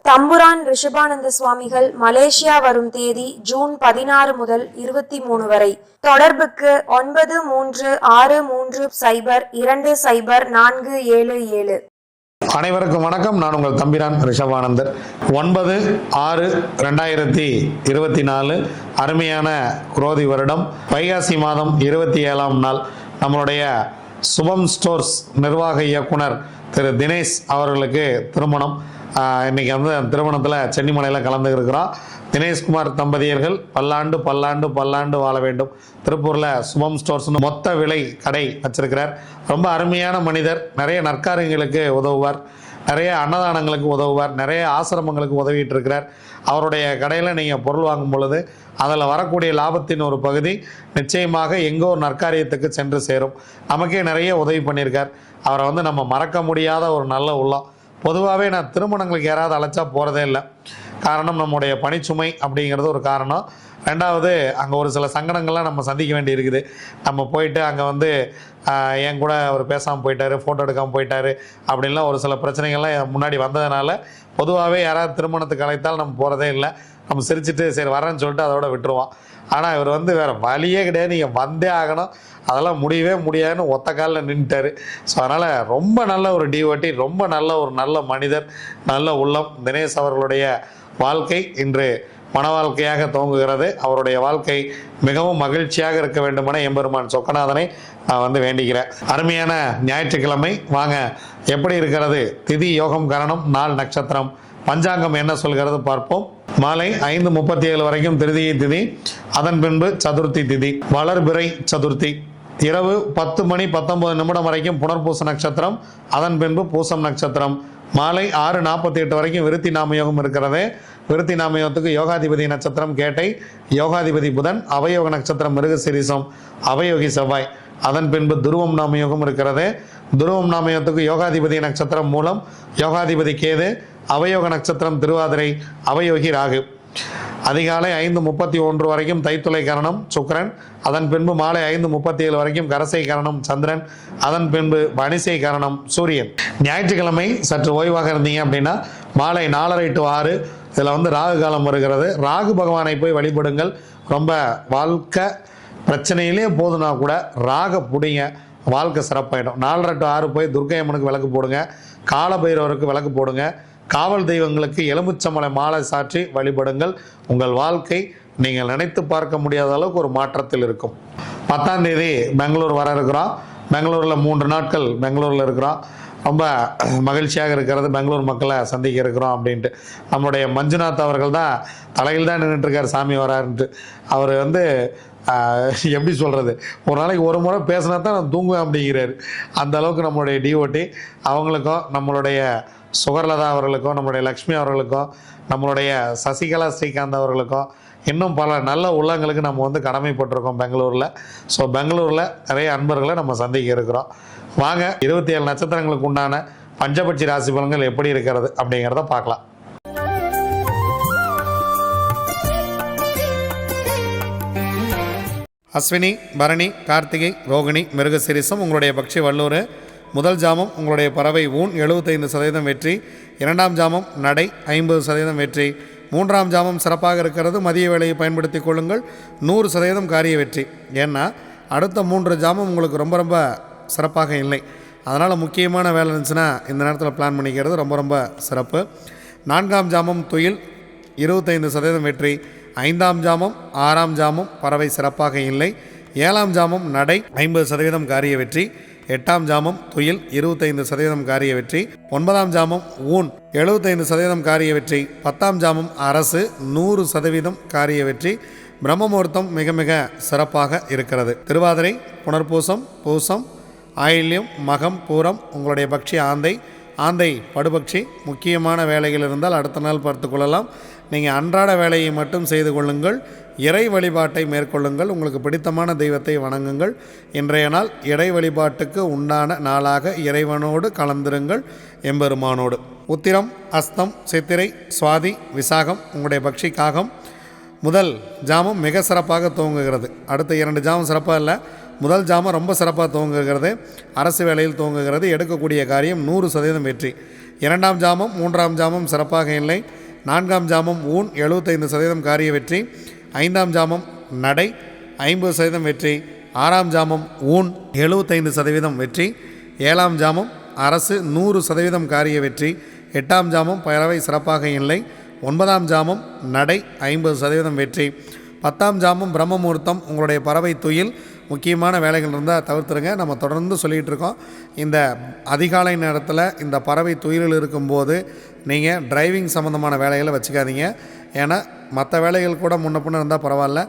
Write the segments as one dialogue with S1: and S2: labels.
S1: தம்புரான் ரிஷபானந்த சுவாமிகள் மலேசியா வரும் தேதி ஜூன் 16 முதல் 23 வரை. தொடர்புக்கு 9330204777.
S2: அனைவருக்கும் வணக்கம். நான் உங்கள் தம்பிரான் ரிஷபானந்தர். 9/6/2024 அருமையான குரோதி வருடம் வைகாசி மாதம் 27ஆம் நாள் நம்மளுடைய சுபம் ஸ்டோர்ஸ் நிர்வாக இயக்குனர் திரு தினேஷ் அவர்களுக்கு திருமணம். இன்னைக்கு வந்து திருமணத்தில் சென்னிமலையில் கலந்து இருக்கிறோம். தினேஷ்குமார் தம்பதியர்கள் பல்லாண்டு பல்லாண்டு பல்லாண்டு வாழ வேண்டும். திருப்பூரில் சுபம் ஸ்டோர்ஸ்னு மொத்த விலை கடை வச்சிருக்கிறார். ரொம்ப அருமையான மனிதர். நிறைய நற்காரியங்களுக்கு உதவுவார், நிறைய அன்னதானங்களுக்கு உதவுவார், நிறைய ஆசிரமங்களுக்கு உதவிட்டு இருக்கிறார். அவருடைய கடையில் நீங்கள் பொருள் வாங்கும் பொழுது அதில் வரக்கூடிய லாபத்தின் ஒரு பகுதி நிச்சயமாக எங்கோ ஒரு நற்காரியத்துக்கு சென்று சேரும். நமக்கே நிறைய உதவி பண்ணியிருக்கார். அவரை வந்து நம்ம மறக்க முடியாத ஒரு நல்ல உள்ளம். பொதுவாகவே நான் திருமணங்களுக்கு யாராவது அழைச்சா போகிறதே இல்லை. காரணம் நம்முடைய பணிச்சுமை அப்படிங்கிறது ஒரு காரணம். ரெண்டாவது அங்கே ஒரு சில சங்கடங்கள்லாம் நம்ம சந்திக்க வேண்டி இருக்குது. நம்ம போயிட்டு அங்கே வந்து என் கூட அவர் பேசாமல் போயிட்டார், ஃபோட்டோ எடுக்காமல் போயிட்டார் அப்படின்லாம் ஒரு சில பிரச்சனைகள்லாம் முன்னாடி வந்ததுனால பொதுவாகவே யாராவது திருமணத்துக்கு அழைத்தால் நம்ம போகிறதே இல்லை. நம்ம சிரிச்சுட்டு சரி வரேன்னு சொல்லிட்டு அதோட விட்டுருவோம். ஆனால் இவர் வந்து வேறு வழியே கிடையாது, நீங்கள் வந்தே ஆகணும், அதெல்லாம் முடியவே முடியாதுன்னு ஒத்த காலில் நின்றுட்டார். ஸோ அதனால் ரொம்ப நல்ல ஒரு டிவோட்டி, ரொம்ப நல்ல ஒரு நல்ல மனிதர், நல்ல உள்ளம். தினேஷ் அவர்களுடைய வாழ்க்கை இன்று மன வாழ்க்கையாக துவங்குகிறது. அவருடைய வாழ்க்கை மிகவும் மகிழ்ச்சியாக இருக்க வேண்டுமென எம்பெருமான் சொக்கநாதனை நான் வந்து வேண்டிக்கிறேன். அருமையான ஞாயிற்றுக்கிழமை. வாங்க எப்படி இருக்கிறது திதி யோகம் கரணம் நாள் நட்சத்திரம் பஞ்சாங்கம் என்ன சொல்கிறது பார்ப்போம். மாலை 5:37 வரைக்கும் திருதியை திதி, அதன் பின்பு சதுர்த்தி திதி, வளர்பிறை சதுர்த்தி. இரவு 10:19 வரைக்கும் புனர்பூச நட்சத்திரம், அதன் பின்பு பூசம் நட்சத்திரம். மாலை 6:48 வரைக்கும் விருத்தி நாமயோகம் இருக்கிறது. விருத்தி நாமயோகத்துக்கு யோகாதிபதி நட்சத்திரம் கேட்டை, யோகாதிபதி புதன், அவயோக நட்சத்திரம் மிருகசிரீசம், அவயோகி செவ்வாய். அதன் பின்பு துருவம் நாமயோகம் இருக்கிறது. துருவம் நாமயோகத்துக்கு யோகாதிபதி நட்சத்திரம் மூலம், யோகாதிபதி கேது, அவயோக நட்சத்திரம் திருவாதிரை, அவயோகி ராகு. அதிகாலை 5:31 வரைக்கும் தைத்துளை கரணம் சுக்கிரன், அதன் பின்பு மாலை 5:37 வரைக்கும் கரசை கரணம் சந்திரன், அதன் பின்பு வணிசை கரணம் சூரியன். ஞாயிற்றுக்கிழமை சற்று ஓய்வாக இருந்தீங்க அப்படின்னா மாலை 4:30 to 6 இதில் வந்து ராகு காலம் வருகிறது. ராகு பகவானை போய் வழிபடுங்கள். ரொம்ப வாழ்க்கை பிரச்சனையிலே போதுனா கூட ராக பிடிங்க, வாழ்க்கை சிறப்பாயிடும். 4:30 to 6 போய் துர்க்கை அம்மனுக்கு விளக்கு போடுங்க, காலபைரவருக்கு விளக்கு போடுங்க, காவல் தெய்வங்களுக்கு எலுமிச்சம்பழ மாலை சாற்றி வழிபடுங்கள். உங்கள் வாழ்க்கை நீங்கள் நினைத்து பார்க்க முடியாத அளவுக்கு ஒரு மாற்றத்தில் இருக்கும். 10ஆம் தேதி பெங்களூர் வர இருக்கிறோம். பெங்களூரில் 3 நாட்கள் பெங்களூரில் இருக்கிறோம். ரொம்ப மகிழ்ச்சியாக இருக்கிறது. பெங்களூர் மக்களை சந்திக்க இருக்கிறோம் அப்படின்ட்டு. நம்முடைய மஞ்சுநாத் அவர்கள் தான் தலையில் தான் நின்றுட்டுருக்கார் சாமி வராருன்ட்டு. அவர் வந்து எப்படி சொல்கிறது, ஒரு நாளைக்கு ஒரு முறை பேசினா தான் நான் தூங்குவேன் அப்படிங்கிறாரு. அந்த அளவுக்கு நம்மளுடைய டிஓடி. அவங்களுக்கும் நம்மளுடைய சுகர்லதா அவர்களுக்கும் நம்மளுடைய லக்ஷ்மி அவர்களுக்கும் நம்மளுடைய சசிகலா ஸ்ரீகாந்த் அவர்களுக்கும் இன்னும் பல நல்ல உள்ளங்களுக்கு நம்ம வந்து கடமைப்பட்டிருக்கோம் பெங்களூரில். ஸோ பெங்களூரில் நிறைய அன்பர்களை நம்ம சந்திக்க இருக்கிறோம். வாங்க 27 நட்சத்திரங்களுக்கு உண்டான பஞ்சபட்சி ராசி பலன்கள் எப்படி இருக்கிறது அப்படிங்கிறத பார்க்கலாம். அஸ்வினி, பரணி, கார்த்திகை, ரோகிணி, மிருகசிரிசம் உங்களுடைய பக்ஷி வல்லூர். முதல் ஜாமம் உங்களுடைய பறவை ஊன் 75% வெற்றி. 2ஆம் ஜாமம் நடை 50% வெற்றி. 3ஆம் ஜாமம் சிறப்பாக இருக்கிறது. மதிய வேலையை பயன்படுத்தி கொள்ளுங்கள். 100% காரிய வெற்றி. ஏன்னா அடுத்த 3 ஜாமம் உங்களுக்கு ரொம்ப ரொம்ப சிறப்பாக இல்லை. அதனால் முக்கியமான வேலை இருந்துச்சுன்னா இந்த நேரத்தில் பிளான் பண்ணிக்கிறது ரொம்ப ரொம்ப சிறப்பு. 4ஆம் ஜாமம் துயில் 25% வெற்றி. 5ஆம் ஜாமம் 6ஆம் ஜாமம் பறவை சிறப்பாக இல்லை. 7ஆம் ஜாமம் நடை 50% காரிய வெற்றி. 8ஆம் ஜாமம் துயில் 25% காரிய வெற்றி. 9ஆம் ஜாமம் ஊன் 75% காரிய வெற்றி. 10ஆம் ஜாமம் அரசு 100% காரிய வெற்றி. பிரம்ம முகூர்த்தம் மிக மிக சிறப்பாக இருக்கிறது. திருவாதிரை, புனர்பூசம், பூசம், ஆயில்யம், மகம், பூரம் உங்களுடைய பக்ஷி ஆந்தை. ஆந்தை படுபக்ஷி. முக்கியமான வேலைகள் இருந்தால் அடுத்த நாள் பார்த்து கொள்ளலாம். நீங்கள் அன்றாட வேலையை மட்டும் செய்து கொள்ளுங்கள். இறை வழிபாட்டை மேற்கொள்ளுங்கள். உங்களுக்கு பிடித்தமான தெய்வத்தை வணங்குங்கள். இன்றைய நாள் இறை வழிபாட்டுக்கு உண்டான நாளாக இறைவனோடு கலந்திருங்கள் எம்பெருமானோடு. உத்திரம், அஸ்தம், சித்திரை, சுவாதி, விசாகம் உங்களுடைய பக்ஷி காகம். முதல் ஜாமம் மிக சிறப்பாக துவங்குகிறது. அடுத்த 2 ஜாமம் சிறப்பாக இல்லை. முதல் ஜாமம் ரொம்ப சிறப்பாக துவங்குகிறது. அரசு வேலையில் துவங்குகிறது. எடுக்கக்கூடிய காரியம் 100% வெற்றி. 2ஆம் ஜாமம் 3ஆம் ஜாமம் சிறப்பாக இல்லை. 4ஆம் ஜாமம் ஊன் 75% காரிய வெற்றி. 5ஆம் ஜாமம் நடை 50% வெற்றி. 6ஆம் ஜாமம் ஊன் 75% வெற்றி. 7ஆம் ஜாமம் அரசு 100% காரிய வெற்றி. 8ஆம் ஜாமம் பறவை சிறப்பாக இல்லை. 9ஆம் ஜாமம் நடை 50% வெற்றி. 10ஆம் ஜாமம் பிரம்ம முகூர்த்தம். உங்களுடைய பறவை துயில் முக்கியமான வேலைகள் இருந்தால் தவிர்த்துருங்க. நம்ம தொடர்ந்து சொல்லிகிட்டு இருக்கோம், இந்த அதிகாலை நேரத்தில் இந்த பறவை துயிலில் இருக்கும்போது நீங்கள் டிரைவிங் சம்மந்தமான வேலைகளை வச்சுக்காதீங்க. ஏன்னா மற்ற வேலைகள் கூட முன்ன பின்ன இருந்தால் பரவாயில்ல,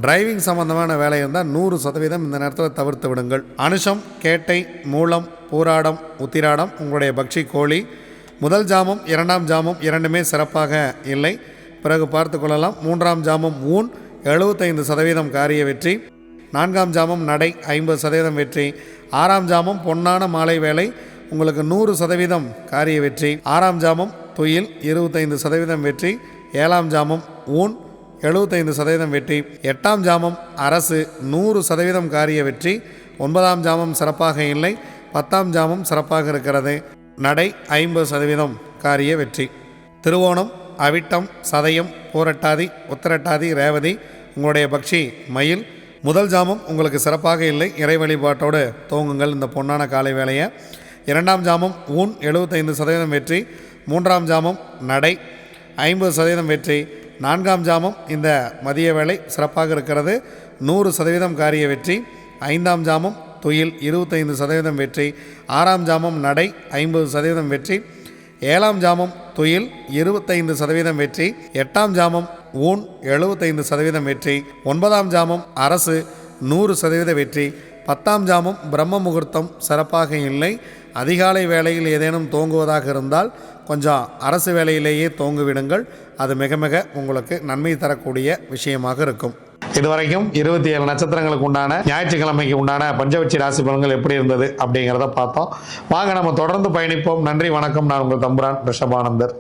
S2: டிரைவிங் சம்மந்தமான வேலை இருந்தால் 100% இந்த நேரத்தில் தவிர்த்து விடுங்கள். அனுஷம், கேட்டை, மூலம், பூராடம், உத்திராடம் உங்களுடைய பக்ஷி கோழி. முதல் ஜாமம் 2ஆம் ஜாமம் இரண்டுமே சிறப்பாக இல்லை, பிறகு பார்த்து கொள்ளலாம். 3ஆம் ஜாமம் ஊன் 75% காரிய வெற்றி. 4ஆம் ஜாமம் நடை 50% வெற்றி. 6ஆம் ஜாமம் பொன்னான மாலை வேலை உங்களுக்கு 100% காரிய வெற்றி. 6ஆம் ஜாமம் துயில் 25% வெற்றி. 7ஆம் ஜாமம் ஊன் 75% வெற்றி. 8ஆம் ஜாமம் அரசு 100% காரிய வெற்றி. 9ஆம் ஜாமம் சிறப்பாக இல்லை. 10ஆம் ஜாமம் சிறப்பாக இருக்கிறது. நடை 50% காரிய வெற்றி. திருவோணம், அவிட்டம், சதயம், பூரட்டாதி, உத்திரட்டாதி, ரேவதி உங்களுடைய பக்ஷி மயில். முதல் ஜாமம் உங்களுக்கு சிறப்பாக இல்லை, இறை வழிபாட்டோடு துவங்குங்கள் இந்த பொன்னான காலை வேலையை. 2ஆம் ஜாமம் ஊன் 75% வெற்றி. 3ஆம் ஜாமம் நடை 50% வெற்றி. 4ஆம் ஜாமம் இந்த மதிய வேலை சிறப்பாக இருக்கிறது, 100% காரிய வெற்றி. 5ஆம் ஜாமம் துயில் 25% வெற்றி. 6ஆம் ஜாமம் நடை 50% வெற்றி. 7ஆம் ஜாமம் துயில் 25% வெற்றி. 8ஆம் ஜாமம் ஊன் 75% வெற்றி. 9ஆம் ஜாமம் அரசு 100% வெற்றி. 10ஆம் ஜாமம் பிரம்ம முகூர்த்தம் சிறப்பாக இல்லை. அதிகாலை வேளையில் ஏதேனும் தோங்குவதாக இருந்தால் கொஞ்சம் அரசு வேலையிலேயே தோங்குவிடுங்கள், அது மிக மிக உங்களுக்கு நன்மை தரக்கூடிய விஷயமாக இருக்கும். இதுவரைக்கும் 27 நட்சத்திரங்களுக்கு உண்டான ஞாயிற்றுக்கிழமைக்கு உண்டான பஞ்சவட்சி ராசி பலன்கள் எப்படி இருந்தது அப்படிங்கிறத பார்த்தோம். வாங்க நம்ம தொடர்ந்து பயணிப்போம். நன்றி, வணக்கம். நான் உங்கள் தம்புரான் ரிஷபானந்தர்.